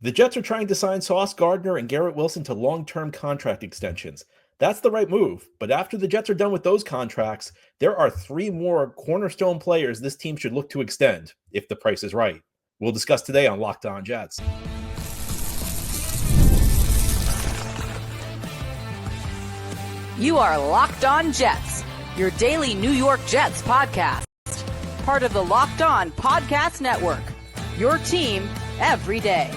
The Jets are trying to sign Sauce Gardner and Garrett Wilson to long-term contract extensions. That's the right move, but after the Jets are done with those contracts, there are three more cornerstone players this team should look to extend if the price is right. We'll discuss today on Locked On Jets. You are Locked On Jets, your daily New York Jets podcast. Part of the Locked On Podcast Network, your team every day.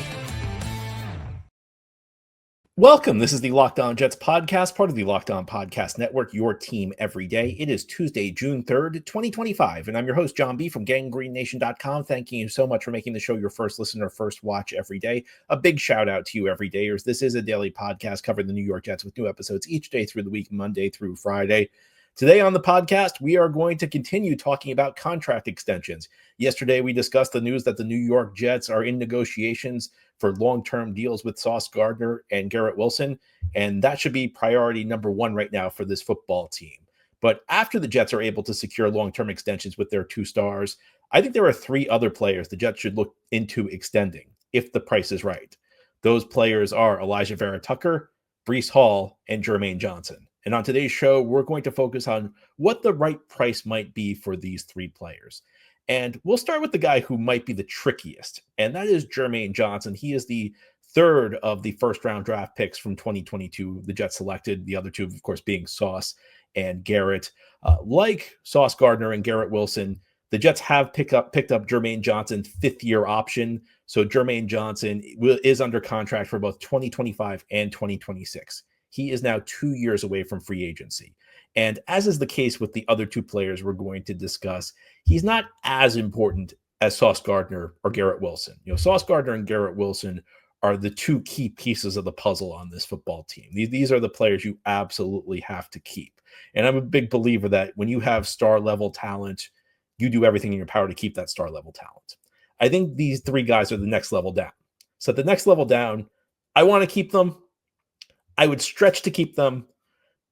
Welcome. This is the Locked On Jets podcast, part of the Locked On Podcast Network, your team every day. It is Tuesday, June 3rd, 2025, and I'm your host, John B. from GangGreenNation.com. Thanking you so much for making the show your first listen or first watch every day. A big shout out to you everydayers. This is a daily podcast covering the New York Jets with new episodes each day through the week, Monday through Friday. Today on the podcast, we are going to continue talking about contract extensions. Yesterday, we discussed the news that the New York Jets are in negotiations for long-term deals with Sauce Gardner and Garrett Wilson, and that should be priority number one right now for this football team. But after the Jets are able to secure long-term extensions with their two stars, I think there are three other players the Jets should look into extending if the price is right. Those players are Alijah Vera-Tucker, Breece Hall, and Jermaine Johnson. And on today's show, we're going to focus on what the right price might be for these three players. And we'll start with the guy who might be the trickiest, and that is Jermaine Johnson. He is the third of the first-round draft picks from 2022 the Jets selected, the other two, of course, being Sauce and Garrett. Like Sauce Gardner and Garrett Wilson, the Jets have picked up Jermaine Johnson's fifth-year option. So Jermaine Johnson is under contract for both 2025 and 2026. He is now 2 years away from free agency. And as is the case with the other two players we're going to discuss, he's not as important as Sauce Gardner or Garrett Wilson. Sauce Gardner and Garrett Wilson are the two key pieces of the puzzle on this football team. These are the players you absolutely have to keep. And I'm a big believer that when you have star-level talent, you do everything in your power to keep that star-level talent. I think these three guys are the next level down. So at the next level down, I want to keep them. I would stretch to keep them,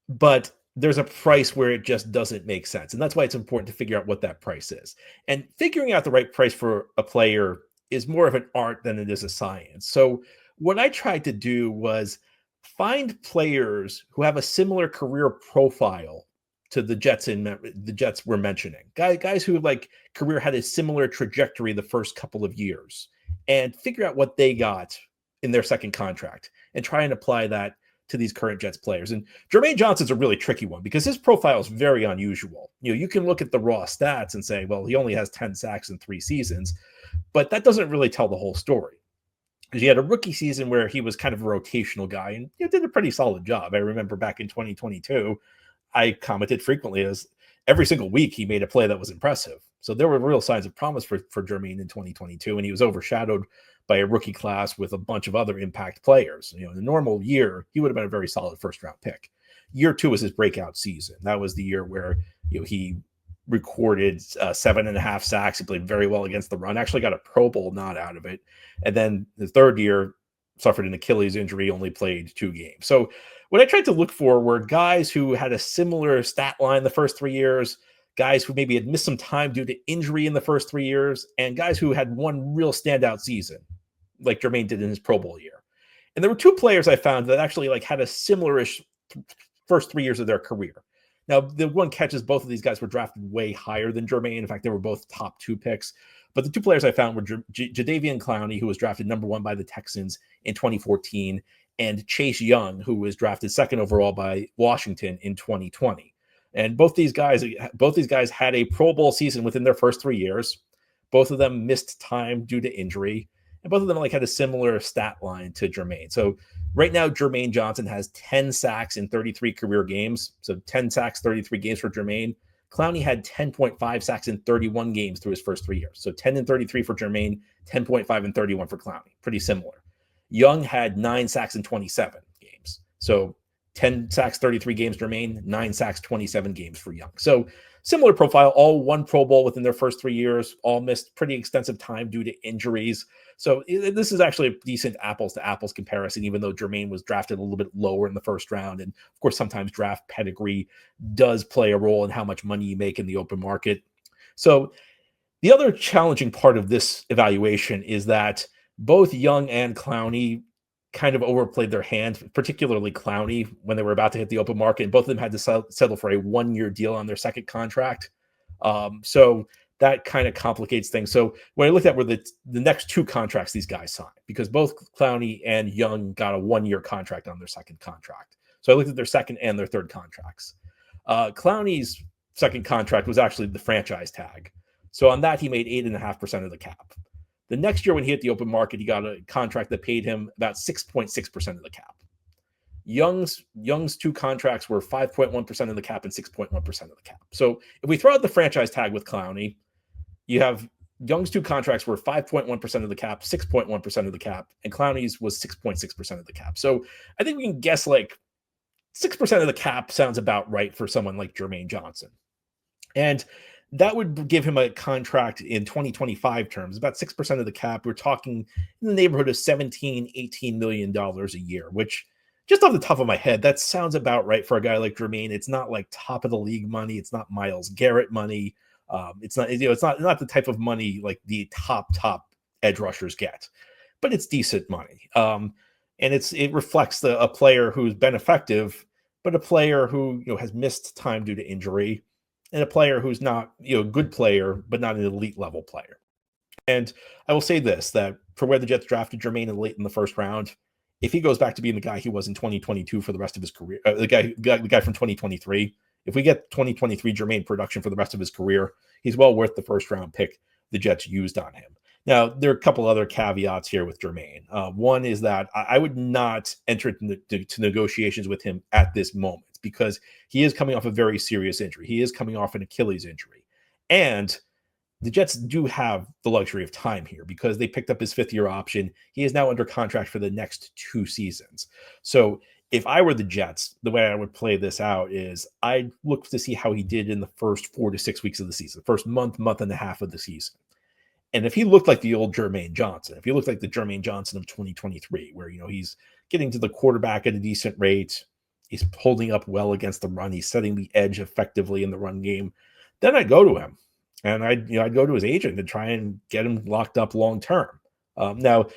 but there's a price where it just doesn't make sense. And that's why it's important to figure out what that price is. And figuring out the right price for a player is more of an art than it is a science. So what I tried to do was find players who have a similar career profile to the Jets were mentioning. Guys who career had a similar trajectory the first couple of years, and figure out what they got in their second contract and try and apply that to these current Jets players. And Jermaine Johnson's a really tricky one because his profile is very unusual. You can look at the raw stats and say, well, he only has 10 sacks in 3 seasons, but that doesn't really tell the whole story. Because he had a rookie season where he was kind of a rotational guy and did a pretty solid job. I remember back in 2022, I commented frequently as every single week he made a play that was impressive. So there were real signs of promise for Jermaine in 2022, and he was overshadowed by a rookie class with a bunch of other impact players. In a normal year, he would have been a very solid first-round pick. Year 2 was his breakout season. That was the year where he recorded 7.5 sacks. He played very well against the run, actually got a Pro Bowl nod out of it. And then the third year, suffered an Achilles injury, only played 2 games. So what I tried to look for were guys who had a similar stat line the first 3 years, guys who maybe had missed some time due to injury in the first 3 years, and guys who had one real standout season, like Jermaine did in his Pro Bowl year. And there were 2 players I found that actually had a similar-ish first 3 years of their career. Now, the one catch is both of these guys were drafted way higher than Jermaine. In fact, they were both top 2 picks. But the 2 players I found were Jadeveon Clowney, who was drafted number 1 by the Texans in 2014, and Chase Young, who was drafted 2nd overall by Washington in 2020. And both these guys had a Pro Bowl season within their first 3 years. Both of them missed time due to injury, and both of them had a similar stat line to Jermaine. So right now, Jermaine Johnson has 10 sacks in 33 career games. So 10 sacks, 33 games for Jermaine. Clowney had 10.5 sacks in 31 games through his first 3 years. So 10 and 33 for Jermaine, 10.5 and 31 for Clowney. Pretty similar. Young had 9 sacks in 27 games. So 10 sacks, 33 games Jermaine, 9 sacks, 27 games for Young. So similar profile, all won Pro Bowl within their first 3 years, all missed pretty extensive time due to injuries. So this is actually a decent apples to apples comparison, even though Jermaine was drafted a little bit lower in the first round. And of course, sometimes draft pedigree does play a role in how much money you make in the open market. So the other challenging part of this evaluation is that both Young and Clowney kind of overplayed their hand, particularly Clowney, when they were about to hit the open market. And both of them had to settle for a 1-year deal on their second contract. So that kind of complicates things. So when I looked at were the next 2 contracts these guys signed, because both Clowney and Young got a 1-year contract on their second contract. So I looked at their second and their third contracts. Clowney's second contract was actually the franchise tag. So on that, he made 8.5% of the cap. The next year when he hit the open market, he got a contract that paid him about 6.6% of the cap. Young's 2 contracts were 5.1% of the cap and 6.1% of the cap. So if we throw out the franchise tag with Clowney, you have Young's 2 contracts were 5.1% of the cap, 6.1% of the cap, and Clowney's was 6.6% of the cap. So I think we can guess like 6% of the cap sounds about right for someone like Jermaine Johnson. And that would give him a contract in 2025 terms, about 6% of the cap. We're talking in the neighborhood of $17-18 million a year, which just off the top of my head, that sounds about right for a guy like Jermaine. It's not like top of the league money. It's not Myles Garrett money. It's not, it's not the type of money like the top edge rushers get, but it's decent money. And it reflects a player who's been effective, but a player who has missed time due to injury, and a player who's not a good player, but not an elite level player. And I will say this, that for where the Jets drafted Jermaine late in the first round, if he goes back to being the guy he was in 2022 for the rest of his career, the guy from 2023, if we get 2023 Jermaine production for the rest of his career, he's well worth the first round pick the Jets used on him. Now, there are a couple other caveats here with Jermaine. One is that I would not enter into negotiations with him at this moment, because he is coming off a very serious injury. He is coming off an Achilles injury. And the Jets do have the luxury of time here because they picked up his 5th-year option. He is now under contract for the next 2 seasons. So if I were the Jets, the way I would play this out is I'd look to see how he did in the first 4 to 6 weeks of the season, the first month and a half of the season. And if he looked like the old Jermaine Johnson, if he looked like the Jermaine Johnson of 2023, where, he's getting to the quarterback at a decent rate, he's holding up well against the run, he's setting the edge effectively in the run game, then I'd go to him. And I'd go to his agent and try and get him locked up long term. Now,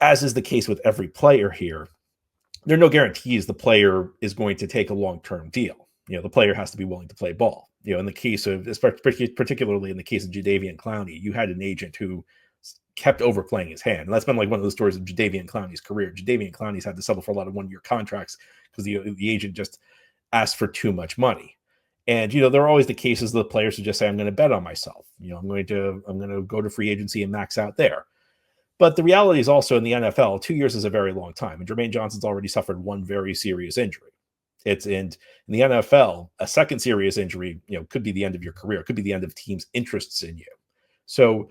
as is the case with every player here, there are no guarantees the player is going to take a long-term deal. The player has to be willing to play ball. In the case of, particularly in the case of Jadeveon Clowney, you had an agent who kept overplaying his hand. And that's been like one of the stories of Jadeveon Clowney's career. Jadeveon Clowney's had to settle for a lot of 1-year contracts because the agent just asked for too much money. And, there are always the cases of the players who just say, I'm going to bet on myself. I'm going to go to free agency and max out there. But the reality is also in the NFL, 2 years is a very long time. And Jermaine Johnson's already suffered one very serious injury. In the NFL, a second serious injury, could be the end of your career. It could be the end of teams' interests in you. So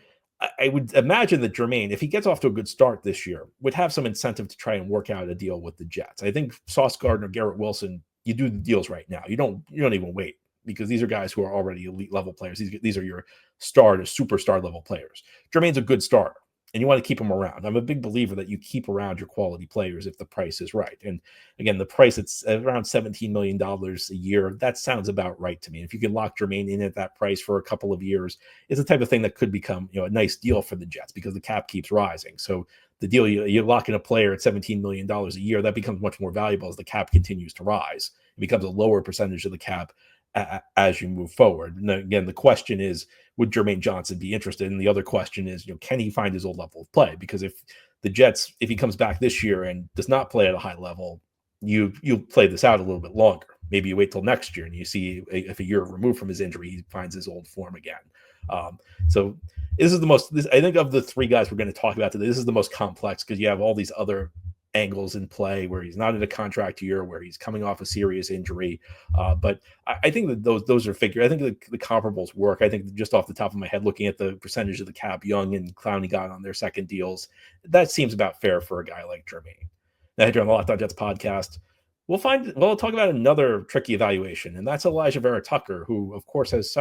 I would imagine that Jermaine, if he gets off to a good start this year, would have some incentive to try and work out a deal with the Jets. I think Sauce Gardner, Garrett Wilson, you do the deals right now. You don't even wait, because these are guys who are already elite level players. These are your superstar level players. Jermaine's a good starter, and you want to keep him around. I'm a big believer that you keep around your quality players if the price is right. And again, the price, it's around $17 million a year. That sounds about right to me. If you can lock Jermaine in at that price for a couple of years, it's the type of thing that could become a nice deal for the Jets, because the cap keeps rising. So the deal, you lock in a player at $17 million a year, that becomes much more valuable as the cap continues to rise. It becomes a lower percentage of the cap as you move forward. And again, the question is, would Jermaine Johnson be interested? And the other question is, can he find his old level of play? Because if the Jets, if he comes back this year and does not play at a high level, you play this out a little bit longer. Maybe you wait till next year and you see if a year removed from his injury, he finds his old form again. So this is I think of the 3 guys we're going to talk about today, this is the most complex, because you have all these other angles in play where he's not in a contract year, where he's coming off a serious injury. But I think that those are figured. I think the comparables work. I think just off the top of my head, looking at the percentage of the cap Young and Clowney got on their second deals, that seems about fair for a guy like Jermaine. Now, here on the Locked On Jets podcast, we'll talk about another tricky evaluation, and that's Alijah Vera-Tucker, who of course has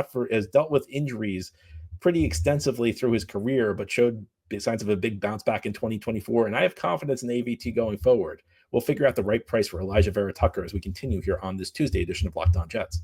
dealt with injuries pretty extensively through his career, but showed signs of a big bounce back in 2024. And I have confidence in AVT going forward. We'll figure out the right price for Alijah Vera-Tucker as we continue here on this Tuesday edition of Locked On Jets.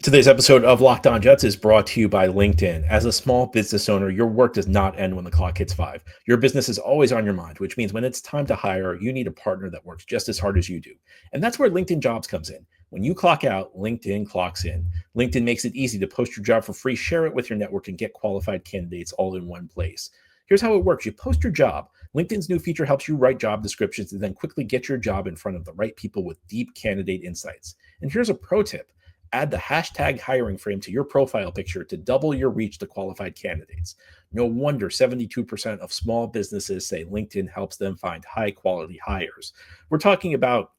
Today's episode of Locked On Jets is brought to you by LinkedIn. As a small business owner, your work does not end when the clock hits 5. Your business is always on your mind, which means when it's time to hire, you need a partner that works just as hard as you do. And that's where LinkedIn Jobs comes in. When you clock out, LinkedIn clocks in. LinkedIn makes it easy to post your job for free, share it with your network, and get qualified candidates all in one place. Here's how it works. You post your job. LinkedIn's new feature helps you write job descriptions and then quickly get your job in front of the right people with deep candidate insights. And here's a pro tip. Add the hashtag hiring frame to your profile picture to double your reach to qualified candidates. No wonder 72% of small businesses say LinkedIn helps them find high quality hires. We're talking about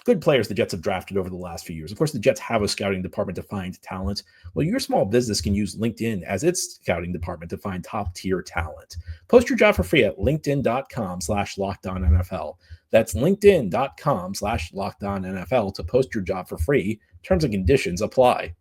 good players the Jets have drafted over the last few years. Of course, the Jets have a scouting department to find talent. Well, your small business can use LinkedIn as its scouting department to find top tier talent. Post your job for free at linkedin.com/lockedonnfl. That's linkedin.com/lockedonnfl to post your job for free. Terms and conditions apply.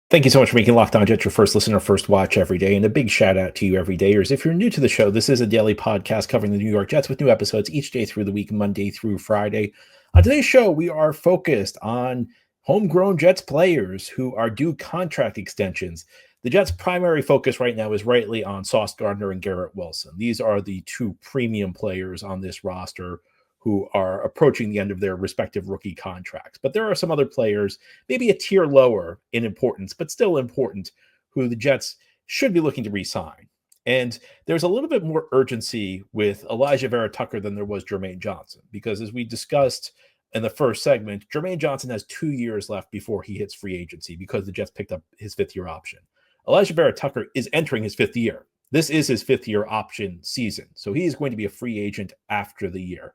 Thank you so much for making Locked On Jets your first listen or first watch every day. And a big shout out to you everydayers. If you're new to the show, this is a daily podcast covering the New York Jets with new episodes each day through the week, Monday through Friday. On today's show, we are focused on homegrown Jets players who are due contract extensions. The Jets' primary focus right now is rightly on Sauce Gardner and Garrett Wilson. These are the two premium players on this roster who are approaching the end of their respective rookie contracts. But there are some other players, maybe a tier lower in importance, but still important, who the Jets should be looking to re-sign. And there's a little bit more urgency with Alijah Vera-Tucker than there was Jermaine Johnson, because as we discussed in the first segment, Jermaine Johnson has 2 years left before he hits free agency because the Jets picked up his fifth-year option. Alijah Vera-Tucker is entering his fifth year. This is his fifth-year option season, so he is going to be a free agent after the year.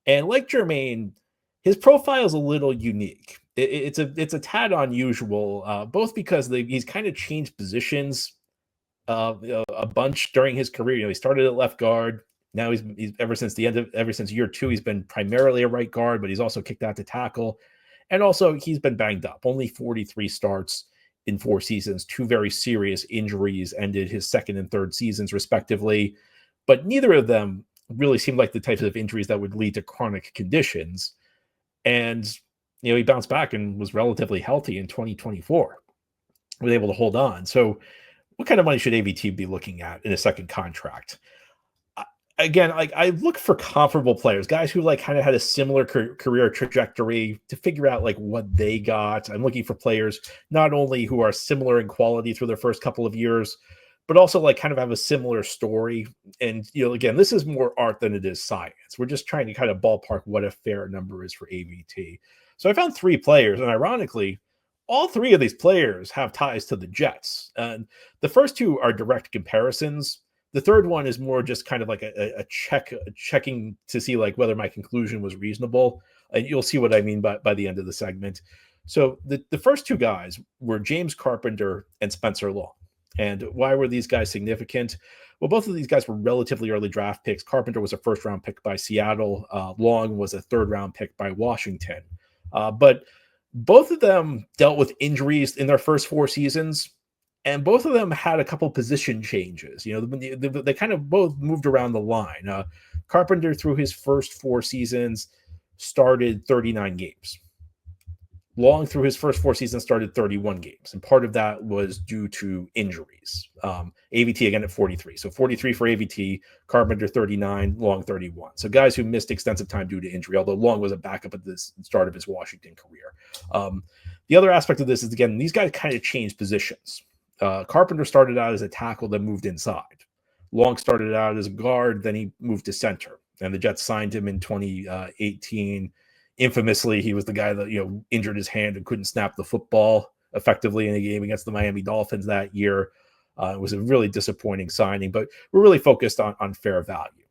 And like Jermaine, his profile is a little unique. It's a tad unusual, both because he's kind of changed positions a bunch during his career. He started at left guard. Now he's ever since year 2, he's been primarily a right guard, but he's also kicked out to tackle. And also he's been banged up. Only 43 starts in 4 seasons. 2 very serious injuries ended his second and third seasons, respectively. But neither of them really seemed like the types of injuries that would lead to chronic conditions. And, he bounced back and was relatively healthy in 2024, was able to hold on. So what kind of money should AVT be looking at in a second contract? Again, I look for comparable players, guys who kind of had a similar career trajectory to figure out what they got. I'm looking for players not only who are similar in quality through their first couple of years, but also kind of have a similar story. And, again, this is more art than it is science. We're just trying to kind of ballpark what a fair number is for AVT. So I found 3 players, and ironically, all 3 of these players have ties to the Jets. And the first 2 are direct comparisons. The third one is more just kind of like a checking to see whether my conclusion was reasonable. And you'll see what I mean by the end of the segment. So the first 2 guys were James Carpenter and Spencer Long. And why were these guys significant? Well, both of these guys were relatively early draft picks. Carpenter was a first-round pick by Seattle. Long was a third-round pick by Washington. But both of them dealt with injuries in their first 4 seasons, and both of them had a couple position changes. They kind of both moved around the line. Carpenter, through his first 4 seasons, started 39 games. Long, through his first 4 seasons, started 31 games, and part of that was due to injuries. AVT again at 43. So 43 for AVT, Carpenter 39, Long 31. So guys who missed extensive time due to injury, although Long was a backup at the start of his Washington career. The other aspect of this is, again, these guys kind of changed positions. Carpenter started out as a tackle, then moved inside. Long started out as a guard, then he moved to center. And the Jets signed him in 2018. Infamously, he was the guy that injured his hand and couldn't snap the football effectively in a game against the Miami Dolphins that year. It was a really disappointing signing, but we're really focused on fair value.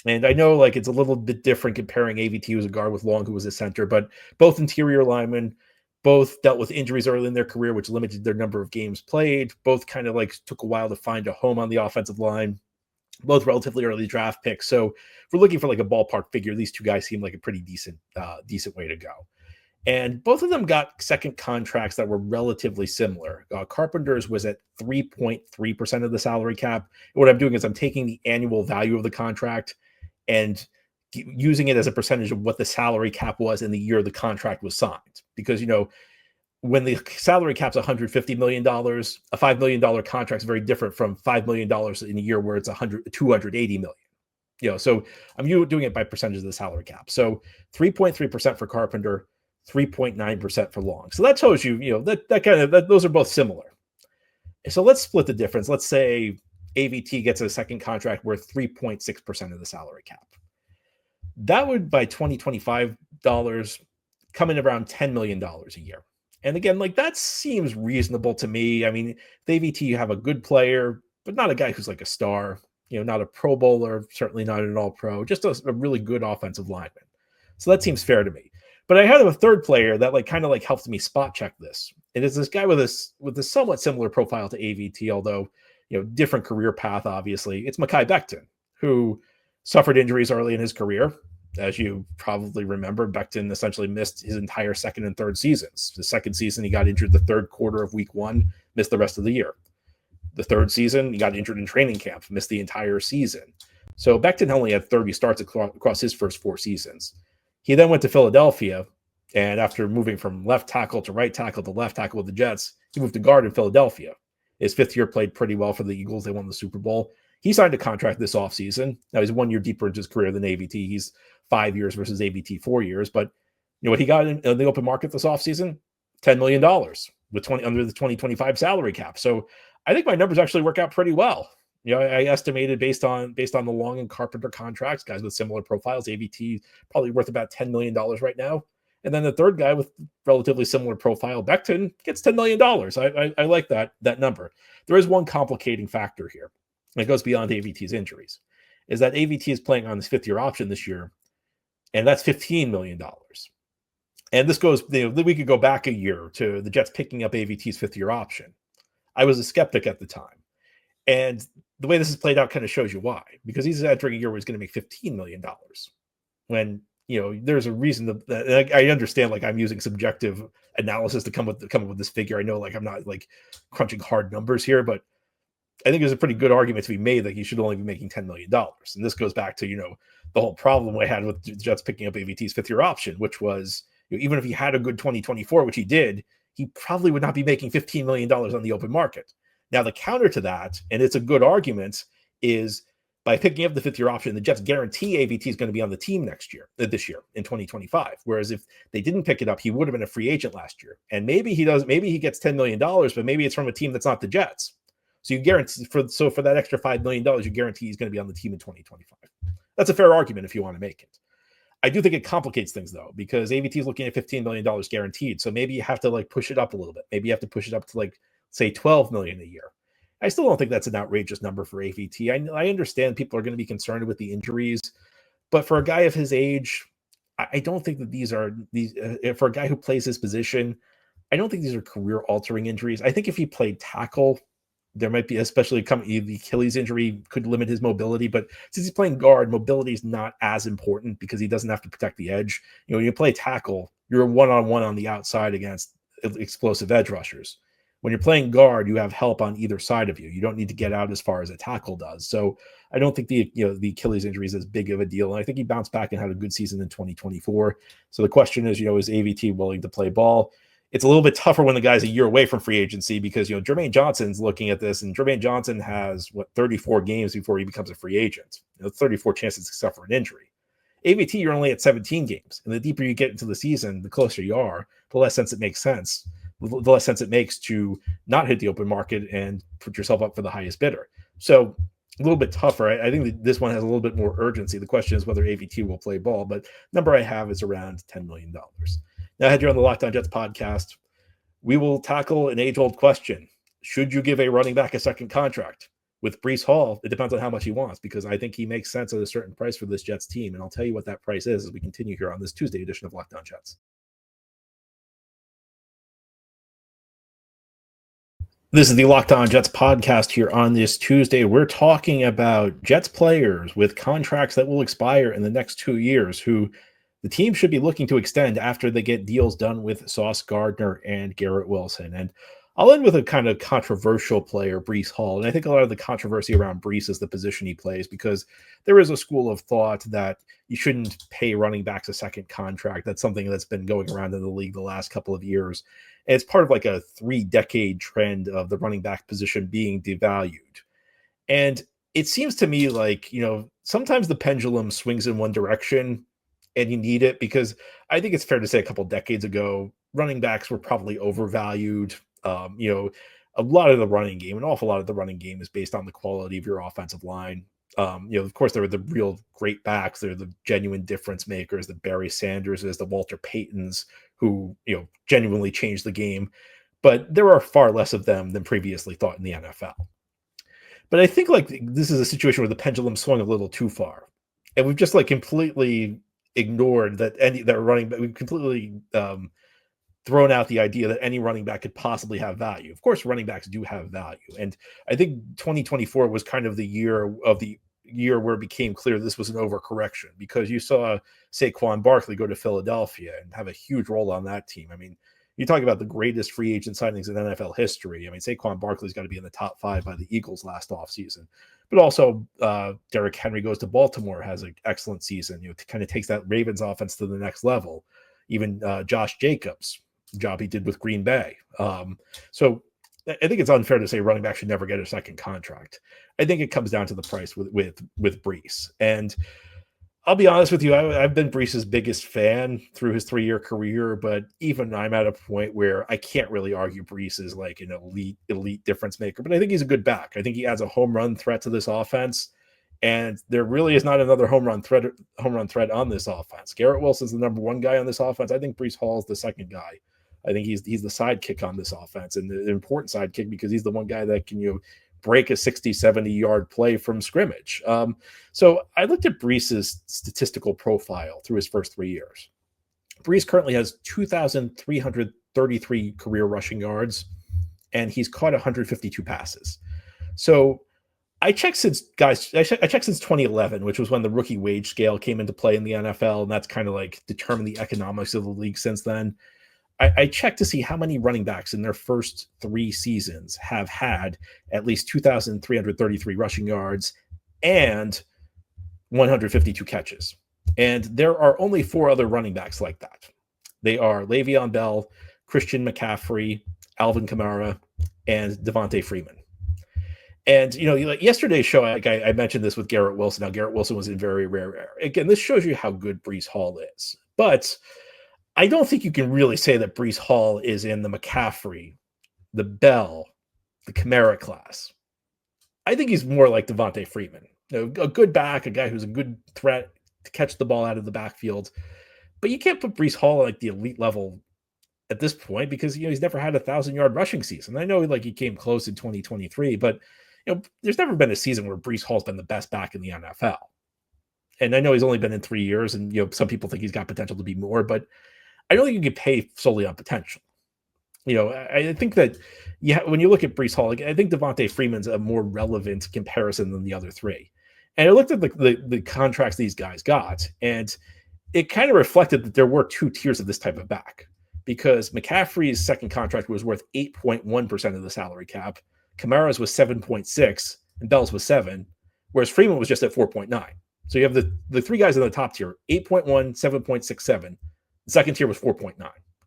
And I know it's a little bit different comparing AVT, who was a guard, with Long, who was a center, but both interior linemen, both dealt with injuries early in their career, which limited their number of games played. Both kind of took a while to find a home on the offensive line. Both relatively early draft picks. So if we're looking for a ballpark figure, these 2 guys seem like a pretty decent way to go. And both of them got second contracts that were relatively similar. Carpenter's was at 3.3% of the salary cap. And what I'm doing is I'm taking the annual value of the contract and using it as a percentage of what the salary cap was in the year the contract was signed. Because, when the salary cap's $150 million, a $5 million contract is very different from $5 million in a year where it's $280 million. So I'm doing it by percentage of the salary cap. So 3.3% for Carpenter, 3.9% for Long. So that tells you, those are both similar. So let's split the difference. Let's say AVT gets a second contract worth 3.6% of the salary cap. That would, by 2025 dollars, come in around $10 million a year. And again, that seems reasonable to me. I mean, the AVT, you have a good player, but not a guy who's like a star, not a Pro Bowler, certainly not an All-Pro, just a really good offensive lineman. So that seems fair to me. But I had a third player that kind of helped me spot check this. It is this guy with a somewhat similar profile to AVT, although different career path. Obviously, it's Mekhi Becton, who suffered injuries early in his career. As you probably remember, Becton essentially missed his entire second and third seasons. The second season, he got injured the third quarter of week 1, missed the rest of the year. The third season, he got injured in training camp, missed the entire season. So Becton only had 30 starts across his first 4 seasons. He then went to Philadelphia, and after moving from left tackle to right tackle to left tackle with the Jets, he moved to guard in Philadelphia. His 5th year played pretty well for the Eagles. They won the Super Bowl. He signed a contract this offseason. Now, he's 1 year deeper into his career than AVT. He's 5 years versus AVT 4 years. But what he got in the open market this offseason? $10 million with under the 2025 salary cap. So I think my numbers actually work out pretty well. I estimated based on the Long and Carpenter contracts, guys with similar profiles. AVT probably worth about $10 million right now. And then the third guy with relatively similar profile, Becton, gets $10 million. I like that number. There is one complicating factor here, and it goes beyond AVT's injuries, is that AVT is playing on his 5th-year option this year, and that's $15 million. And this goes, we could go back a year to the Jets picking up AVT's 5th-year option. I was a skeptic at the time. And the way this is played out kind of shows you why, because he's entering a year where he's going to make $15 million when, there's a reason that I understand, I'm using subjective analysis to come up with this figure. I know, I'm not crunching hard numbers here, but I think there's a pretty good argument to be made that he should only be making $10 million. And this goes back to, the whole problem I had with the Jets picking up AVT's 5th-year option, which was, even if he had a good 2024, which he did, he probably would not be making $15 million on the open market. Now, the counter to that, and it's a good argument, is by picking up the 5th-year option, the Jets guarantee AVT is going to be on the team this year in 2025. Whereas if they didn't pick it up, he would have been a free agent last year. And maybe he gets $10 million, but maybe it's from a team that's not the Jets. So you guarantee for that extra $5 million, you guarantee he's going to be on the team in 2025. That's a fair argument if you want to make it. I do think it complicates things though, because AVT is looking at $15 million guaranteed. So maybe you have to push it up a little bit. Maybe you have to push it up to say $12 million a year. I still don't think that's an outrageous number for AVT. I understand people are going to be concerned with the injuries, but for a guy of his age, I don't think that these for a guy who plays his position, I don't think these are career-altering injuries. I think if he played tackle, there might be, especially the Achilles injury could limit his mobility, but since he's playing guard, mobility is not as important because he doesn't have to protect the edge. When you play tackle, you're one-on-one on the outside against explosive edge rushers. When you're playing guard, you have help on either side of you. You don't need to get out as far as a tackle does. So I don't think the Achilles injury is as big of a deal. And I think he bounced back and had a good season in 2024. So the question is, is AVT willing to play ball? It's a little bit tougher when the guy's a year away from free agency because, Jermaine Johnson's looking at this, and Jermaine Johnson has 34 games before he becomes a free agent. 34 chances to suffer an injury. AVT, you're only at 17 games. And the deeper you get into the season, the closer you are, the less sense it makes to not hit the open market and put yourself up for the highest bidder. So a little bit tougher. I think that this one has a little bit more urgency. The question is whether AVT will play ball, but number I have is around $10 million. Now, ahead here on the Locked On Jets podcast, we will tackle an age-old question. Should you give a running back a second contract? With Breece Hall, it depends on how much he wants, because I think he makes sense at a certain price for this Jets team, and I'll tell you what that price is as we continue here on this Tuesday edition of Locked On Jets. This is the Locked On Jets podcast here on this Tuesday. We're talking about Jets players with contracts that will expire in the next 2 years who the team should be looking to extend after they get deals done with Sauce Gardner and Garrett Wilson. And I'll end with a kind of controversial player, Breece Hall. And I think a lot of the controversy around Breece is the position he plays, because there is a school of thought that you shouldn't pay running backs a second contract. That's something that's been going around in the league the last couple of years. And it's part of like a 3-decade trend of the running back position being devalued. And it seems to me like, sometimes the pendulum swings in one direction and you need it, because I think it's fair to say a couple decades ago, running backs were probably overvalued. A lot of the running game, an awful lot of the running game is based on the quality of your offensive line. Of course, there are the real great backs. They're the genuine difference makers, the Barry Sanderses, the Walter Paytons, who, genuinely changed the game. But there are far less of them than previously thought in the NFL. But I think like this is a situation where the pendulum swung a little too far. And we've just like completely ignored that running back. We've completely thrown out the idea that any running back could possibly have value. Of course, running backs do have value. And I think 2024 was kind of the year where it became clear this was an overcorrection, because you saw Saquon Barkley go to Philadelphia and have a huge role on that team. I mean, you talk about the greatest free agent signings in NFL history. I mean, Saquon Barkley's got to be in the top 5 by the Eagles last offseason. But also, Derrick Henry goes to Baltimore, has an excellent season, kind of takes that Ravens offense to the next level. Even Josh Jacobs, job he did with Green Bay. So I think it's unfair to say running back should never get a second contract. I think it comes down to the price with Breece. And I'll be honest with you, I've been Breece's biggest fan through his 3-year career, but even I'm at a point where I can't really argue Breece is like an elite difference maker. But I think he's a good back. I think he adds a home run threat to this offense, and there really is not another home run threat on this offense. Garrett Wilson's the number 1 guy on this offense. I think Breece Hall is the second guy. I think he's the sidekick on this offense, and the important sidekick, because he's the one guy that can break a 60, 70-yard play from scrimmage. So I looked at Breece's statistical profile through his first 3 years. Breece currently has 2,333 career rushing yards, and he's caught 152 passes. So I checked since 2011, which was when the rookie wage scale came into play in the NFL, and that's kind of like determined the economics of the league since then. I checked to see how many running backs in their first 3 seasons have had at least 2,333 rushing yards and 152 catches. And there are only 4 other running backs like that. They are Le'Veon Bell, Christian McCaffrey, Alvin Kamara, and Devontae Freeman. And, like yesterday's show, I mentioned this with Garrett Wilson. Now, Garrett Wilson was in very rare air. Again, this shows you how good Breece Hall is. But I don't think you can really say that Breece Hall is in the McCaffrey, the Bell, the Kamara class. I think he's more like Devontae Freeman, a good back, a guy who's a good threat to catch the ball out of the backfield. But you can't put Breece Hall like the elite level at this point, because he's never had a 1,000-yard rushing season. I know he came close in 2023, but there's never been a season where Breece Hall's been the best back in the NFL. And I know he's only been in 3 years, and some people think he's got potential to be more, but I don't think you can pay solely on potential. I think that when you look at Breece Hall, I think Devontae Freeman's a more relevant comparison than the other 3. And I looked at the contracts these guys got, and it kind of reflected that there were 2 tiers of this type of back, because McCaffrey's second contract was worth 8.1% of the salary cap, Kamara's was 7.6, and Bell's was 7, whereas Freeman was just at 4.9. So you have the 3 guys in the top tier, 8.1, 7.6, 7. The second tier was 4.9,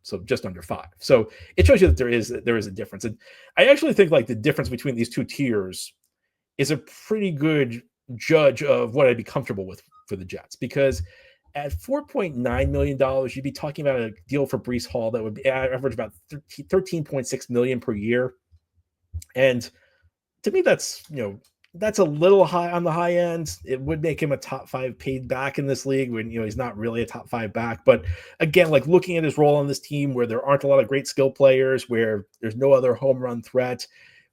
so just under 5. So it shows you that there is a difference. And I actually think like the difference between these 2 tiers is a pretty good judge of what I'd be comfortable with for the Jets, because at $4.9 million, you'd be talking about a deal for Breece Hall that would average about $13.6 million per year. And to me, that's a little high on the high end. It would make him a top 5 paid back in this league when, he's not really a top 5 back. But again, like looking at his role on this team where there aren't a lot of great skill players, where there's no other home run threat,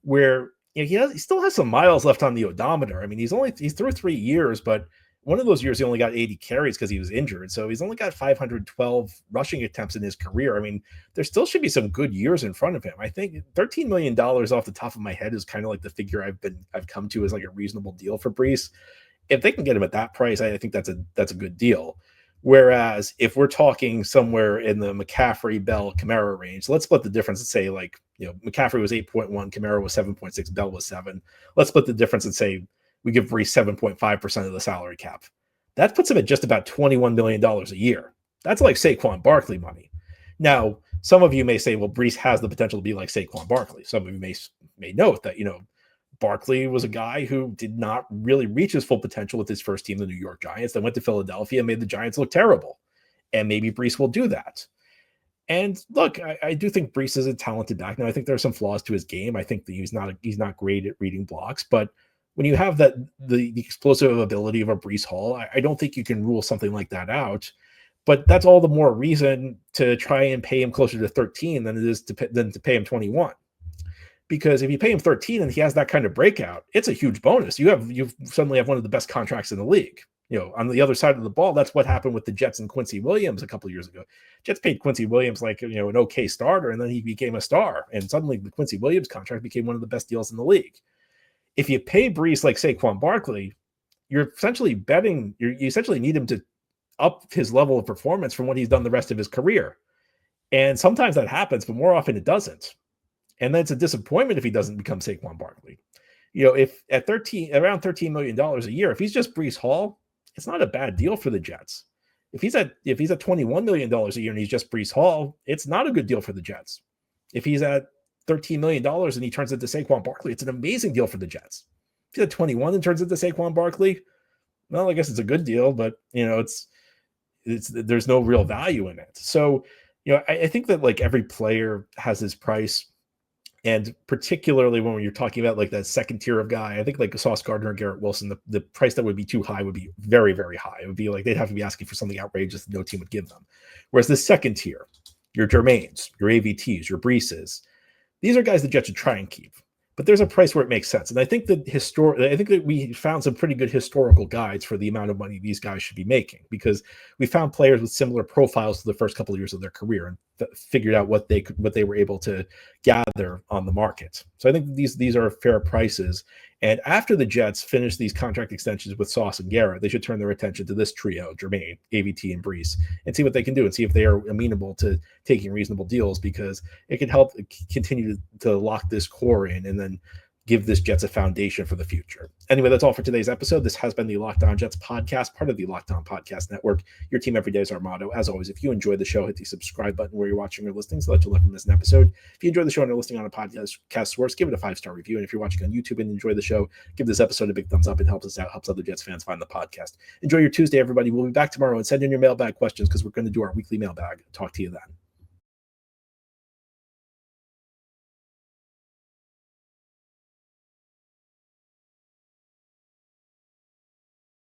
where he still has some miles left on the odometer. I mean, he's through 3 years, but one of those years he only got 80 carries because he was injured. So he's only got 512 rushing attempts in his career. I mean, there still should be some good years in front of him. I think $13 million off the top of my head is kind of like the figure I've come to as like a reasonable deal for Breece. If they can get him at that price, I think that's a good deal. Whereas if we're talking somewhere in the McCaffrey, Bell, Kamara range, let's split the difference and say, like, McCaffrey was 8.1, Kamara was 7.6, Bell was 7. Let's split the difference and say we give Breece 7.5% of the salary cap. That puts him at just about $21 million a year. That's like Saquon Barkley money. Now, some of you may say, well, Breece has the potential to be like Saquon Barkley. Some of you may note that, Barkley was a guy who did not really reach his full potential with his first team, the New York Giants, then went to Philadelphia and made the Giants look terrible. And maybe Breece will do that. And look, I do think Breece is a talented back. Now, I think there are some flaws to his game. I think that he's not great at reading blocks. But when you have the explosive ability of a Breece Hall, I don't think you can rule something like that out. But that's all the more reason to try and pay him closer to 13 than it is to pay him 21. Because if you pay him 13 and he has that kind of breakout, it's a huge bonus. You suddenly have one of the best contracts in the league. On the other side of the ball, that's what happened with the Jets and Quincy Williams a couple of years ago. Jets paid Quincy Williams like, an okay starter, and then he became a star. And suddenly the Quincy Williams contract became one of the best deals in the league. If you pay Breece like Saquon Barkley, you're essentially betting, you essentially need him to up his level of performance from what he's done the rest of his career. And sometimes that happens, but more often it doesn't. And then it's a disappointment if he doesn't become Saquon Barkley. If at around $13 million a year, if he's just Breece Hall, it's not a bad deal for the Jets. If he's at $21 million a year and he's just Breece Hall, it's not a good deal for the Jets. If he's at $13 million and he turns into Saquon Barkley, it's an amazing deal for the Jets. If he's at 21 and turns into Saquon Barkley, well, I guess it's a good deal, but it's there's no real value in it. So, I think that like every player has his price. And particularly when you're talking about like that second tier of guy, I think like Sauce Gardner or Garrett Wilson, the price that would be too high would be very, very high. It would be like they'd have to be asking for something outrageous that no team would give them. Whereas the second tier, your Jermaines, your AVTs, your Breeces, these are guys the Jets should try and keep. But there's a price where it makes sense. And I think that we found some pretty good historical guides for the amount of money these guys should be making, because we found players with similar profiles to the first couple of years of their career and figured out what they were able to gather on the market. So I think these are fair prices. And after the Jets finish these contract extensions with Sauce and Garrett, they should turn their attention to this trio, Jermaine, AVT, and Breece, and see what they can do and see if they are amenable to taking reasonable deals, because it could help continue to lock this core in and then give this Jets a foundation for the future. Anyway, that's all for today's episode. This has been the Locked On Jets podcast, part of the Locked On Podcast Network. Your team every day is our motto. As always, if you enjoyed the show, hit the subscribe button where you're watching or listening so that you'll never miss an episode. If you enjoy the show and are listening on a podcast source, give it a 5-star review. And if you're watching on YouTube and enjoy the show, give this episode a big thumbs up. It helps us out, helps other Jets fans find the podcast. Enjoy your Tuesday, everybody. We'll be back tomorrow, and send in your mailbag questions because we're going to do our weekly mailbag. Talk to you then.